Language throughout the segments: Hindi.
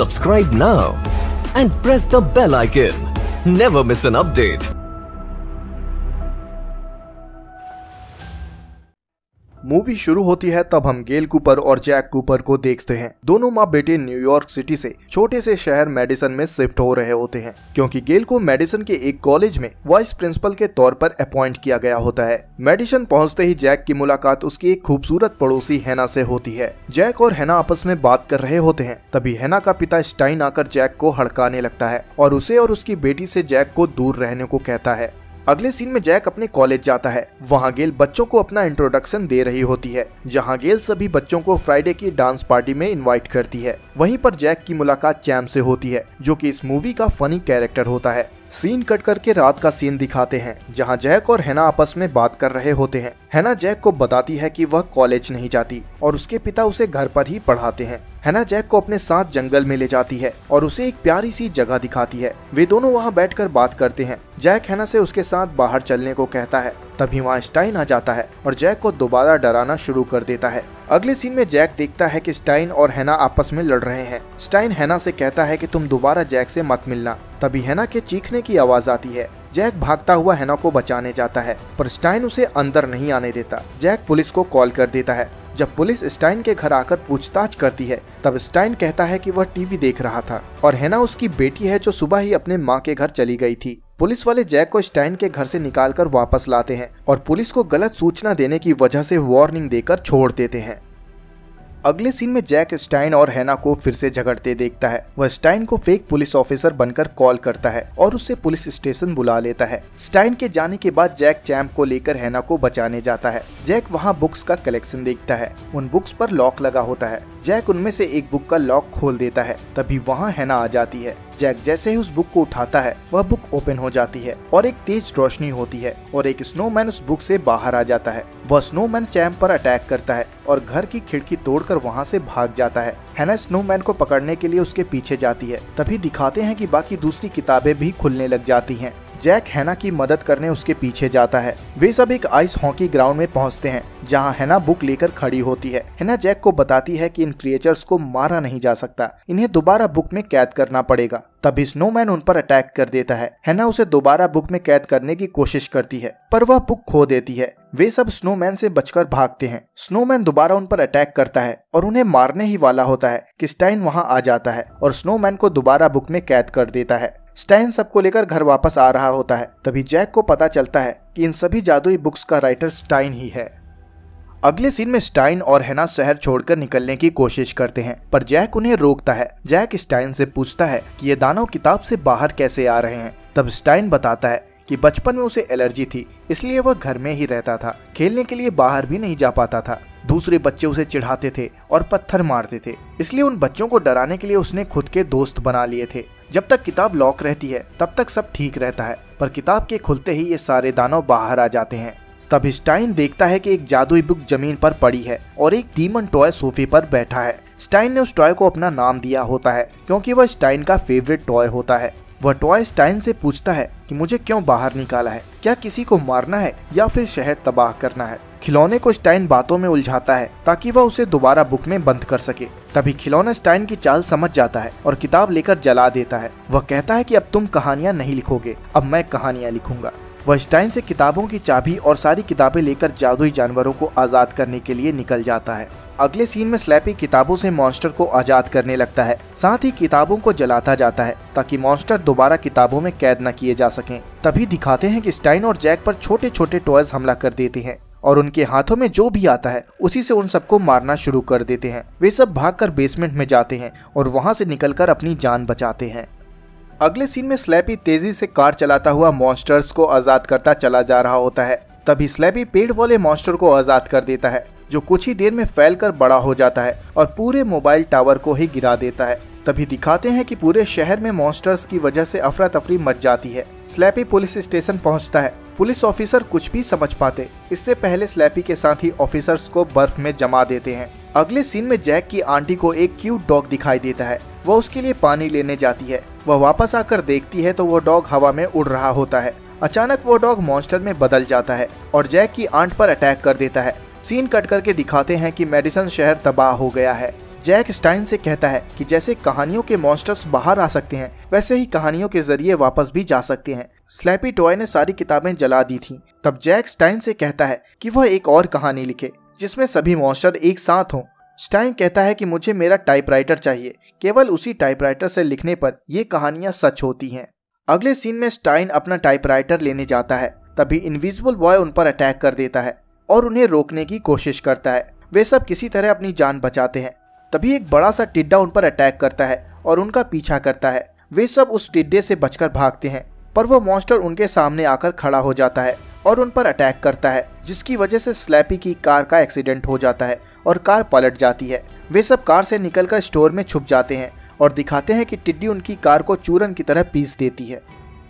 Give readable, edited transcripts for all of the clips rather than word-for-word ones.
Subscribe now and press the bell icon. Never miss an update. Movie शुरू होती है तब हम गेल कूपर और जैक कूपर को देखते हैं। दोनों माँ बेटे न्यूयॉर्क सिटी से छोटे से शहर मेडिसन में शिफ्ट हो रहे होते हैं, क्योंकि गेल को मेडिसन के एक कॉलेज में वाइस प्रिंसिपल के तौर पर अपॉइंट किया गया होता है। मेडिसन पहुंचते ही जैक की मुलाकात उसकी एक खूबसूरत पड़ोसी हैना से होती है। जैक और हैना आपस में बात कर रहे होते हैं, तभी हैना का पिता स्टाइन आकर जैक को हड़काने लगता है और उसे और उसकी बेटी से जैक को दूर रहने को कहता है। अगले सीन में जैक अपने कॉलेज जाता है। वहाँ गेल बच्चों को अपना इंट्रोडक्शन दे रही होती है, जहाँ गेल सभी बच्चों को फ्राइडे की डांस पार्टी में इनवाइट करती है। वहीं पर जैक की मुलाकात चैम से होती है, जो कि इस मूवी का फनी कैरेक्टर होता है। सीन कट करके रात का सीन दिखाते हैं, जहां जैक और हैना आपस में बात कर रहे होते हैं। हैना जैक को बताती है कि वह कॉलेज नहीं जाती और उसके पिता उसे घर पर ही पढ़ाते हैं। हैना जैक को अपने साथ जंगल में ले जाती है और उसे एक प्यारी सी जगह दिखाती है। वे दोनों वहां बैठकर बात करते हैं। जैक हैना से उसके साथ बाहर चलने को कहता है, तभी वहाँ स्टाइन आ जाता है और जैक को दोबारा डराना शुरू कर देता है। अगले सीन में जैक देखता है कि स्टाइन और हैना आपस में लड़ रहे हैं। स्टाइन हैना से कहता है कि तुम दोबारा जैक से मत मिलना। तभी हैना के चीखने की आवाज आती है। जैक भागता हुआ हैना को बचाने जाता है, पर स्टाइन उसे अंदर नहीं आने देता। जैक पुलिस को कॉल कर देता है। जब पुलिस स्टाइन के घर आकर पूछताछ करती है, तब स्टाइन कहता है कि वह टीवी देख रहा था और हैना उसकी बेटी है जो सुबह ही अपने माँ के घर चली गई थी। पुलिस वाले जैक को स्टाइन के घर से निकालकर वापस लाते हैं और पुलिस को गलत सूचना देने की वजह से वार्निंग देकर छोड़ देते हैं। अगले सीन में जैक स्टाइन और हैना को फिर से झगड़ते देखता है। वह स्टाइन को फेक पुलिस ऑफिसर बनकर कॉल करता है और उससे पुलिस स्टेशन बुला लेता है। स्टाइन के जाने के बाद जैक चैम्प को लेकर हैना को बचाने जाता है। जैक वहां बुक्स का कलेक्शन देखता है। उन बुक्स पर लॉक लगा होता है। जैक उनमें से एक बुक का लॉक खोल देता है, तभी वहाँ हैना आ जाती है। जैक जैसे ही उस बुक को उठाता है, वह बुक ओपन हो जाती है और एक तेज रोशनी होती है और एक स्नोमैन उस बुक से बाहर आ जाता है। वह स्नोमैन चैम्प पर अटैक करता है और घर की खिड़की तोड़कर वहां से भाग जाता है। हैना स्नोमैन को पकड़ने के लिए उसके पीछे जाती है। तभी दिखाते हैं कि बाकी दूसरी किताबें भी खुलने लग जाती हैं। जैक हैना की मदद करने उसके पीछे जाता है। वे सब एक आइस हॉकी ग्राउंड में पहुंचते हैं, जहां हैना बुक लेकर खड़ी होती है। हैना जैक को बताती है कि इन क्रिएचर्स को मारा नहीं जा सकता, इन्हें दोबारा बुक में कैद करना पड़ेगा। तभी स्नोमैन उन पर अटैक कर देता है। हैना उसे दोबारा बुक में कैद करने की कोशिश करती है, पर वह बुक खो देती है। वे सब स्नोमैन से बचकर भागते हैं। स्नोमैन दोबारा उन पर अटैक करता है और उन्हें मारने ही वाला होता है कि स्टाइन वहां आ जाता है और स्नोमैन को दोबारा बुक में कैद कर देता है। स्टाइन सबको लेकर घर वापस आ रहा होता है। तभी जैक को पता चलता है कि इन सभी जादुई बुक्स का राइटर स्टाइन ही है। अगले सीन में स्टाइन और हैना शहर छोड़कर निकलने की कोशिश करते हैं, पर जैक उन्हें रोकता है। जैक स्टाइन से पूछता है कि ये दानव किताब से बाहर कैसे आ रहे हैं। तब स्टाइन बताता है कि बचपन में उसे एलर्जी थी, इसलिए वह घर में ही रहता था, खेलने के लिए बाहर भी नहीं जा पाता था। दूसरे बच्चे उसे चिढ़ाते थे और पत्थर मारते थे, इसलिए उन बच्चों को डराने के लिए उसने खुद के दोस्त बना लिए थे। जब तक किताब लॉक रहती है तब तक सब ठीक रहता है, पर किताब के खुलते ही ये सारे दानव बाहर आ जाते हैं। तब स्टाइन देखता है कि एक जादुई बुक जमीन पर पड़ी है और एक डीमन टॉय सोफे पर बैठा है। स्टाइन ने उस टॉय को अपना नाम दिया होता है, क्योंकि वह स्टाइन का फेवरेट टॉय होता है। वह टॉय स्टाइन से पूछता है कि मुझे क्यों बाहर निकाला है, क्या किसी को मारना है या फिर शहर तबाह करना है। खिलौने को स्टाइन बातों में उलझाता है ताकि वह उसे दोबारा बुक में बंद कर सके। तभी खिलौना स्टाइन की चाल समझ जाता है और किताब लेकर जला देता है। वह कहता है कि अब तुम कहानियां नहीं लिखोगे, अब मैं कहानियां लिखूंगा। वह स्टाइन से किताबों की चाबी और सारी किताबें लेकर जादुई जानवरों को आजाद करने के लिए निकल जाता है। अगले सीन में स्लैपी किताबों से मॉन्स्टर को आजाद करने लगता है, साथ ही किताबों को जलाता जाता है ताकि मॉन्स्टर दोबारा किताबों में कैद न किए जा सकें। तभी दिखाते हैं कि स्टाइन और जैक पर छोटे छोटे टॉयज हमला कर देते हैं और उनके हाथों में जो भी आता है उसी से उन सबको मारना शुरू कर देते हैं। वे सब भागकर बेसमेंट में जाते हैं और वहां से निकलकर अपनी जान बचाते हैं। अगले सीन में स्लैपी तेजी से कार चलाता हुआ मॉन्स्टर्स को आजाद करता चला जा रहा होता है। तभी स्लैपी पेड़ वाले मॉन्स्टर को आजाद कर देता है, जो कुछ ही देर में फैलकर बड़ा हो जाता है और पूरे मोबाइल टावर को ही गिरा देता है। तभी दिखाते हैं कि पूरे शहर में मॉन्स्टर्स की वजह से अफरा तफरी मच जाती है। स्लैपी पुलिस स्टेशन पहुंचता है। पुलिस ऑफिसर कुछ भी समझ पाते, इससे पहले स्लैपी के साथ ही ऑफिसर्स को बर्फ में जमा देते हैं। अगले सीन में जैक की आंटी को एक क्यूट डॉग दिखाई देता है। वह उसके लिए पानी लेने जाती है। वह वापस आकर देखती है तो वो डॉग हवा में उड़ रहा होता है। अचानक वो डॉग मॉन्स्टर में बदल जाता है और जैक की आंट पर अटैक कर देता है। सीन कट करके दिखाते हैं कि मेडिसन शहर तबाह हो गया है। जैक स्टाइन से कहता है कि जैसे कहानियों के मॉन्स्टर्स बाहर आ सकते हैं, वैसे ही कहानियों के जरिए वापस भी जा सकते हैं। स्लैपी टॉय ने सारी किताबें जला दी थीं। तब जैक स्टाइन से कहता है कि वह एक और कहानी लिखे जिसमें सभी मॉन्स्टर एक साथ हों। स्टाइन कहता है कि मुझे मेरा टाइपराइटर चाहिए, केवल उसी टाइपराइटर से लिखने पर ये कहानियां सच होती हैं। अगले सीन में स्टाइन अपना टाइपराइटर लेने जाता है, तभी इनविजिबल बॉय उन पर अटैक कर देता है और उन्हें रोकने की कोशिश करता है। वे सब किसी तरह अपनी जान बचाते हैं। तभी एक बड़ा सा टिड्डा उन पर अटैक करता है और उनका पीछा करता है। वे सब उस टिड्डे से बचकर भागते हैं, पर वो मॉन्स्टर उनके सामने आकर खड़ा हो जाता है और उन पर अटैक करता है, जिसकी वजह से स्लैपी की कार का एक्सीडेंट हो जाता है और कार पलट जाती है। वे सब कार से निकलकर स्टोर में छुप जाते हैं और दिखाते हैं कि टिड्डी उनकी कार को चूरन की तरह पीस देती है।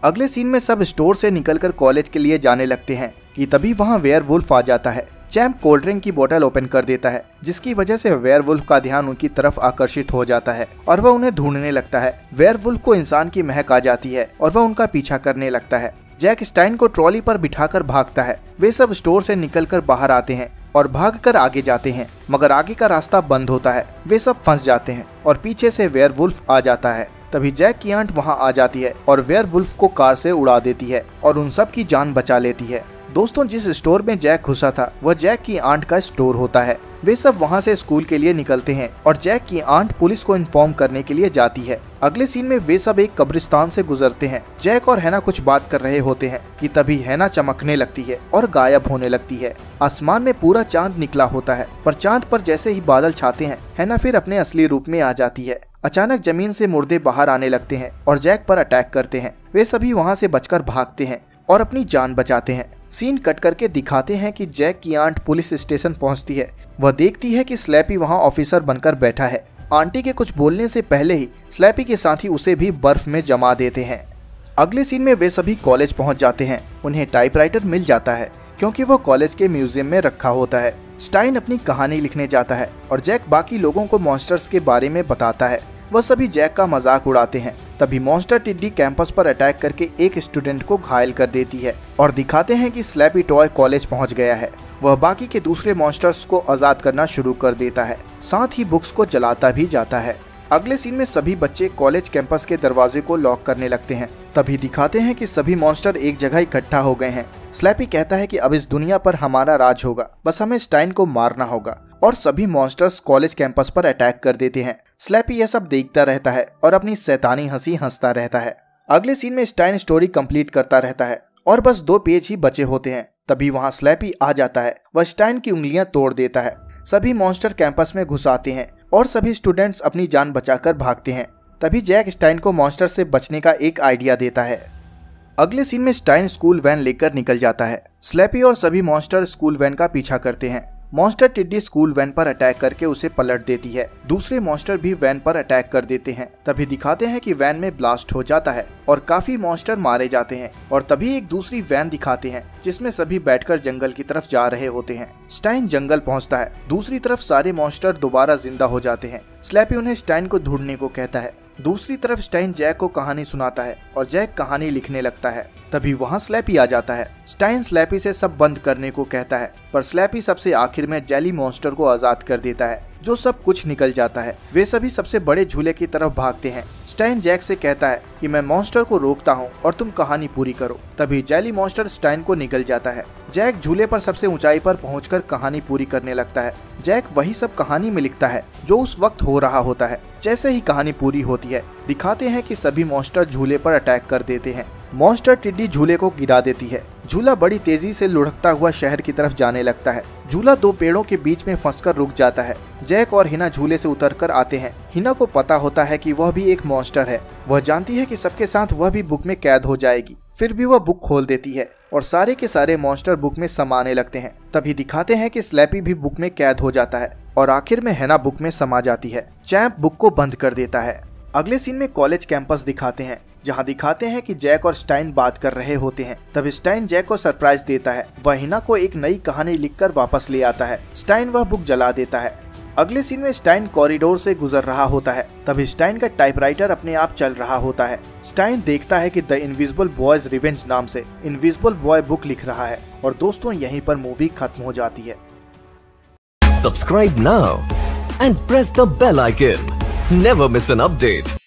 अगले सीन में सब स्टोर से निकलकर कॉलेज के लिए जाने लगते हैं कि तभी वहाँ वेयरवुल्फ आ जाता है। चैंप कोल्ड ड्रिंक की बोतल ओपन कर देता है, जिसकी वजह से वेयरवुल्फ का ध्यान उनकी तरफ आकर्षित हो जाता है और वह उन्हें ढूंढने लगता है। वेयरवुल्फ को इंसान की महक आ जाती है और वह उनका पीछा करने लगता है। जैक स्टाइन को ट्रॉली पर बिठाकर भागता है। वे सब स्टोर से निकलकर बाहर आते हैं और भागकर आगे जाते हैं, मगर आगे का रास्ता बंद होता है। वे सब फंस जाते हैं और पीछे से वेयरवुल्फ आ जाता है। तभी जैक की आंट वहां आ जाती है और वेयरवुल्फ को कार से उड़ा देती है और उन सब की जान बचा लेती है। दोस्तों, जिस स्टोर में जैक घुसा था वह जैक की आंट का स्टोर होता है। वे सब वहां से स्कूल के लिए निकलते हैं और जैक की आंट पुलिस को इन्फॉर्म करने के लिए जाती है। अगले सीन में वे सब एक कब्रिस्तान से गुजरते हैं। जैक और हैना कुछ बात कर रहे होते हैं कि तभी हैना चमकने लगती है और गायब होने लगती है। आसमान में पूरा चांद निकला होता है, पर चांद पर जैसे ही बादल छाते हैं, हैना फिर अपने असली रूप में आ जाती है। अचानक जमीन से मुर्दे बाहर आने लगते हैं और जैक पर अटैक करते हैं। वे सभी वहाँ से बचकर भागते हैं और अपनी जान बचाते हैं। सीन कट करके दिखाते हैं कि जैक की आंट पुलिस स्टेशन पहुंचती है। वह देखती है कि स्लैपी वहां ऑफिसर बनकर बैठा है। आंटी के कुछ बोलने से पहले ही स्लैपी के साथी उसे भी बर्फ में जमा देते हैं। अगले सीन में वे सभी कॉलेज पहुंच जाते हैं। उन्हें टाइपराइटर मिल जाता है क्योंकि वो कॉलेज के म्यूजियम में रखा होता है। स्टाइन अपनी कहानी लिखने जाता है और जैक बाकी लोगों को मॉन्स्टर्स के बारे में बताता है। वह सभी जैक का मजाक उड़ाते हैं। तभी मॉन्स्टर टिड्डी कैंपस पर अटैक करके एक स्टूडेंट को घायल कर देती है और दिखाते हैं कि स्लैपी टॉय कॉलेज पहुंच गया है। वह बाकी के दूसरे मॉन्स्टर्स को आजाद करना शुरू कर देता है, साथ ही बुक्स को जलाता भी जाता है। अगले सीन में सभी बच्चे कॉलेज कैंपस के दरवाजे को लॉक करने लगते हैं। तभी दिखाते हैं कि सभी मॉन्स्टर एक जगह इकट्ठा हो गए हैं। स्लैपी कहता है कि अब इस दुनिया पर हमारा राज होगा, बस हमें स्टाइन को मारना होगा, और सभी मॉन्स्टर्स कॉलेज कैंपस पर अटैक कर देते हैं। स्लैपी यह सब देखता रहता है और अपनी शैतानी हंसी हंसता रहता है। अगले सीन में स्टाइन स्टोरी कंप्लीट करता रहता है और बस 2 पेज ही बचे होते हैं। तभी वहाँ स्लैपी आ जाता है। वह स्टाइन की उंगलियां तोड़ देता है। सभी मॉन्स्टर कैंपस में घुस आते हैं और सभी स्टूडेंट्स अपनी जान बचाकर भागते हैं। तभी जैक स्टाइन को मॉन्स्टर से बचने का एक आइडिया देता है। अगले सीन में स्टाइन स्कूल वैन लेकर निकल जाता है। स्लैपी और सभी मॉन्स्टर स्कूल वैन का पीछा करते हैं। मॉन्स्टर टिड्डी स्कूल वैन पर अटैक करके उसे पलट देती है। दूसरे मॉन्स्टर भी वैन पर अटैक कर देते हैं। तभी दिखाते हैं कि वैन में ब्लास्ट हो जाता है और काफी मॉन्स्टर मारे जाते हैं। और तभी एक दूसरी वैन दिखाते हैं जिसमें सभी बैठकर जंगल की तरफ जा रहे होते हैं। स्टाइन जंगल पहुंचता है। दूसरी तरफ सारे मॉन्स्टर दोबारा जिंदा हो जाते हैं। स्लैपी उन्हें स्टाइन को ढूंढने को कहता है। दूसरी तरफ स्टाइन जैक को कहानी सुनाता है और जैक कहानी लिखने लगता है। तभी वहाँ स्लैपी आ जाता है। स्टाइन स्लैपी से सब बंद करने को कहता है, पर स्लैपी सबसे आखिर में जेली मॉन्स्टर को आजाद कर देता है, जो सब कुछ निकल जाता है। वे सभी सबसे बड़े झूले की तरफ भागते हैं। स्टाइन जैक से कहता है कि मैं मॉन्स्टर को रोकता हूँ और तुम कहानी पूरी करो। तभी जेली मॉन्स्टर स्टाइन को निकल जाता है। जैक झूले पर सबसे ऊंचाई पर पहुंचकर कहानी पूरी करने लगता है। जैक वही सब कहानी में लिखता है जो उस वक्त हो रहा होता है। जैसे ही कहानी पूरी होती है, दिखाते हैं कि सभी मॉन्स्टर झूले पर अटैक कर देते हैं। मॉन्स्टर टिड्डी झूले को गिरा देती है। झूला बड़ी तेजी से लुढ़कता हुआ शहर की तरफ जाने लगता है। झूला 2 पेड़ों के बीच में फंसकर रुक जाता है। जैक और हिना झूले से उतरकर आते हैं। हिना को पता होता है कि वह भी एक मॉन्स्टर है। वह जानती है कि सबके साथ वह भी बुक में कैद हो जाएगी। फिर भी वह बुक खोल देती है और सारे के सारे मॉन्स्टर बुक में समाने लगते हैं। तभी दिखाते हैं कि स्लैपी भी बुक में कैद हो जाता है और आखिर में हैना बुक में समा जाती है। चैंप बुक को बंद कर देता है। अगले सीन में कॉलेज कैंपस दिखाते हैं, जहां दिखाते हैं कि जैक और स्टाइन बात कर रहे होते हैं। तब स्टाइन जैक को सरप्राइज देता है। वह हिना को एक नई कहानी लिखकर वापस ले आता है। स्टाइन वह बुक जला देता है। अगले सीन में स्टाइन कॉरिडोर से गुजर रहा होता है। तब स्टाइन का टाइपराइटर अपने आप चल रहा होता है। स्टाइन देखता है कि द इनविजिबल बॉयज रिवेंज नाम से इनविजिबल बॉय बुक लिख रहा है। और दोस्तों, यहीं पर मूवी खत्म हो जाती है। Subscribe now and press the bell icon. Never miss an update.